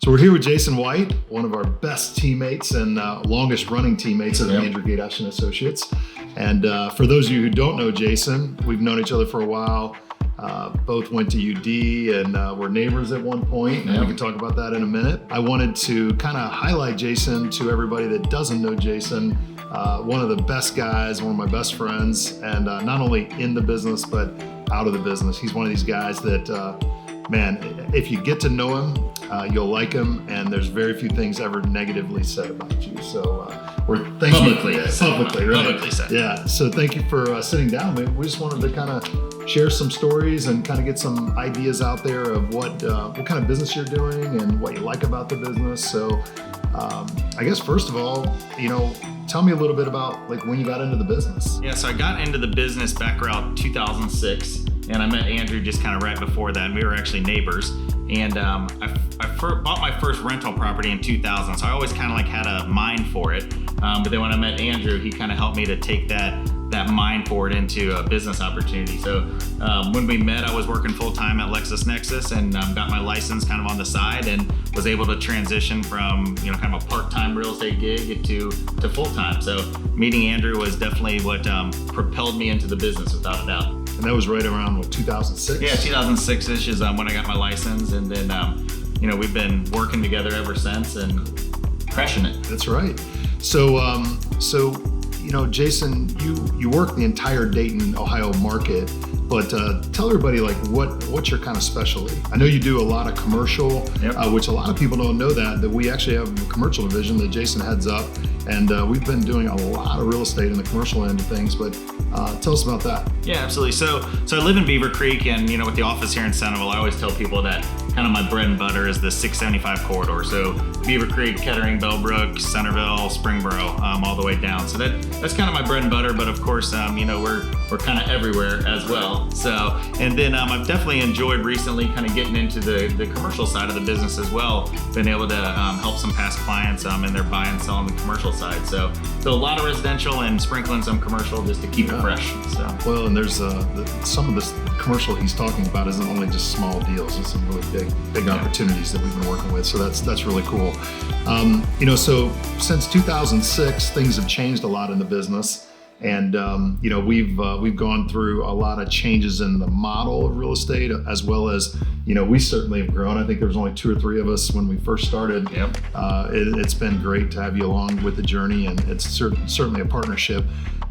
So we're here with Jason White, one of our best teammates and longest running teammates at Andrew Gate Ashton Associates. And for those of you who don't know Jason, we've known each other for a while. Both went to UD and were neighbors at one point, and we can talk about that in a minute. I wanted to kind of highlight Jason to everybody that doesn't know Jason. One of the best guys, one of my best friends, and not only in the business, but out of the business. He's one of these guys that, man, if you get to know him, you'll like him, and there's very few things ever negatively said about you. So we're thankful publicly said. Yeah. So thank you for sitting down. We just wanted to kind of share some stories and kind of get some ideas out there of what kind of business you're doing and what you like about the business. So I guess first of all, tell me a little bit about like when you got into the business. Yeah, so I got into the business back around 2006, and I met Andrew just kind of right before that, and we were actually neighbors. And I bought my first rental property in 2000, so I always kind of like had a mind for it. But then when I met Andrew, he kind of helped me to take that mind forward into a business opportunity. So when we met, I was working full-time at LexisNexis and got my license kind of on the side and was able to transition from kind of a part-time real estate gig to full-time. So meeting Andrew was definitely what propelled me into the business without a doubt. And that was right around 2006? Yeah, 2006-ish is when I got my license, and then we've been working together ever since and crushing it. That's right. So Jason, you work the entire Dayton, Ohio market, but tell everybody like what's your kind of specialty? I know you do a lot of commercial, which a lot of people don't know that we actually have a commercial division that Jason heads up, and we've been doing a lot of real estate in the commercial end of things, but tell us about that. Yeah, absolutely. So I live in Beaver Creek, and with the office here in Centerville, I always tell people that kind of my bread and butter is the 675 corridor. So Beaver Creek, Kettering, Bellbrook, Centerville, Springboro, all the way down. So that's kind of my bread and butter, but of course, we're kind of everywhere as well. So, and then I've definitely enjoyed recently kind of getting into the commercial side of the business as well. Been able to help some past clients in their buy and sell on the commercial side. So a lot of residential and sprinkling some commercial just to keep it fresh. So. Well, and there's some of this commercial he's talking about isn't only just small deals. It's some really big opportunities that we've been working with. So that's really cool. So since 2006, things have changed a lot in the business. And we've gone through a lot of changes in the model of real estate, as well as we certainly have grown. I think there was only 2 or 3 of us when we first started. Yep. It's been great to have you along with the journey, and it's certainly a partnership.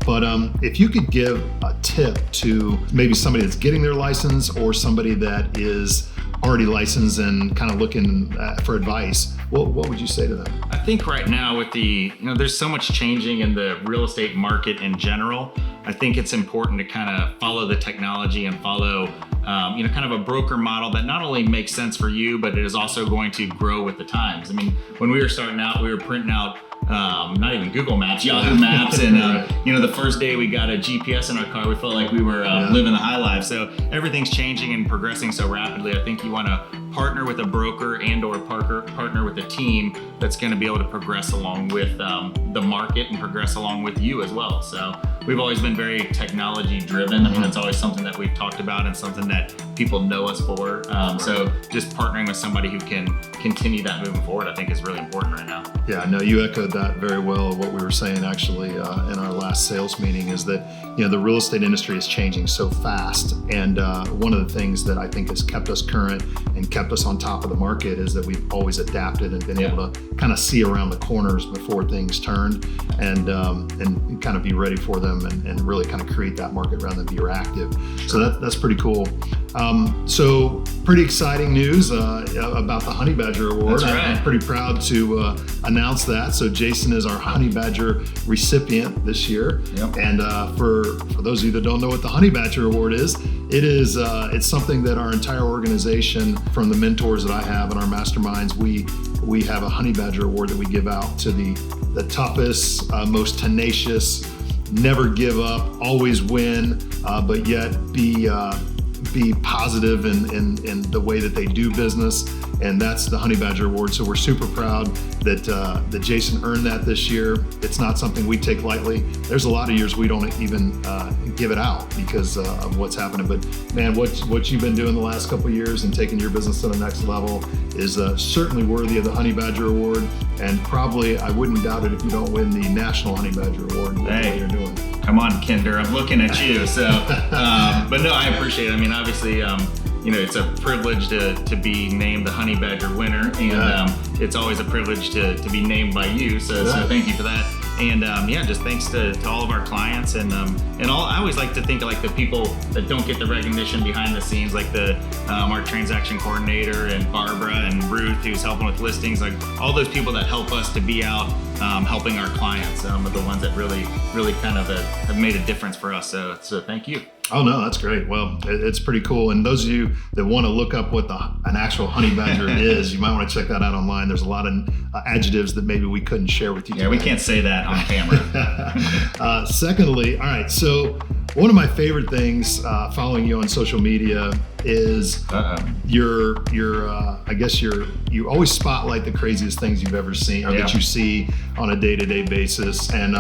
But if you could give a tip to maybe somebody that's getting their license or somebody that is already licensed and kind of looking for advice, what would you say to them? I think right now with there's so much changing in the real estate market in general. I think it's important to kind of follow the technology and follow, kind of a broker model that not only makes sense for you, but it is also going to grow with the times. I mean, when we were starting out, we were printing out not even Google Maps, Yahoo Maps, and the first day we got a GPS in our car, we felt like we were living the high life. So everything's changing and progressing so rapidly. I think you want to partner with a broker and/or partner with a team that's going to be able to progress along with the market and progress along with you as well. So we've always been very technology driven. I mean, that's always something that we've talked about and something that people know us for. So just partnering with somebody who can continue that moving forward, I think is really important right now. Yeah, no, you echoed that very well. What we were saying actually in our last sales meeting is that, the real estate industry is changing so fast. And one of the things that I think has kept us current and kept us on top of the market is that we've always adapted and been able to kind of see around the corners before things turned and kind of be ready for them and really kind of create that market rather than be reactive. So that's pretty cool. So pretty exciting news about the Honey Badger Award. That's right. I'm pretty proud to announce that. So Jason is our Honey Badger recipient this year. Yep. And for those of you that don't know what the Honey Badger Award is, it's something that our entire organization, from the mentors that I have in our masterminds, we have a Honey Badger Award that we give out to the toughest, most tenacious, never give up, always win, but yet be positive in the way that they do business and that's the Honey Badger Award. So we're super proud that Jason earned that this year. It's not something we take lightly. There's a lot of years we don't even give it out because of what's happening. But man, what you've been doing the last couple of years and taking your business to the next level is certainly worthy of the Honey Badger Award. And probably, I wouldn't doubt it if you don't win the National Honey Badger Award with what you're doing. Come on, Kinder, I'm looking at you. So, but no, I appreciate it. I mean, obviously, it's a privilege to be named the Honey Badger winner, and it's always a privilege to be named by you. So thank you for that. And just thanks to all of our clients and I always like to think of like the people that don't get the recognition behind the scenes, like our transaction coordinator and Barbara and Ruth, who's helping with listings, like all those people that help us to be out helping our clients are the ones that really kind of have made a difference for us. So thank you. Oh no, that's great. Well, it's pretty cool. And those of you that want to look up what an actual honey badger is, you might want to check that out online. There's a lot of adjectives that maybe we couldn't share with you. Yeah, we can't say that on camera. Secondly, all right. So one of my favorite things following you on social media is you always spotlight the craziest things you've ever seen or that you see on a day-to-day basis, and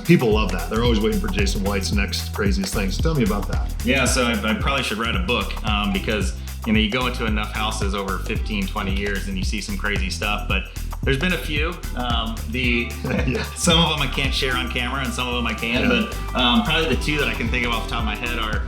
people love that. They're always waiting for Jason White's next craziest things. Tell me about that. Yeah, so I probably should write a book because you go into enough houses over 15, 20 years and you see some crazy stuff, but there's been a few. Some of them I can't share on camera and some of them I can, but probably the two that I can think of off the top of my head are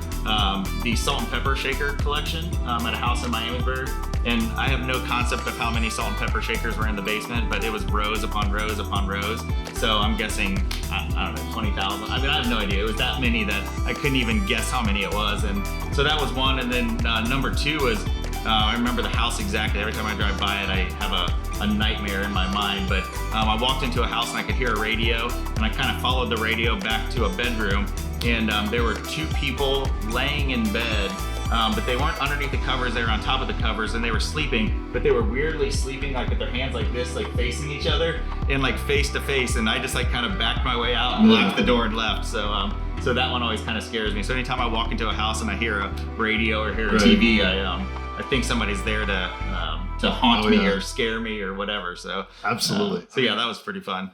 the salt and pepper shaker collection at a house in Miamisburg. And I have no concept of how many salt and pepper shakers were in the basement, but it was rows upon rows upon rows. So I'm guessing, I don't know, 20,000. I mean, I have no idea. It was that many that I couldn't even guess how many it was. And so that was one. And then number two was, I remember the house exactly. Every time I drive by it, I have a nightmare in my mind. But I walked into a house and I could hear a radio, and I kind of followed the radio back to a bedroom. And there were two people laying in bed, but they weren't underneath the covers, they were on top of the covers, and they were sleeping, but they were weirdly sleeping like with their hands like this, like facing each other and like face to face. And I just like kind of backed my way out and locked the door and left. So that one always kind of scares me. So anytime I walk into a house and I hear a radio or hear a TV, I think somebody's there to haunt me or scare me or whatever. So absolutely. So yeah, that was pretty fun.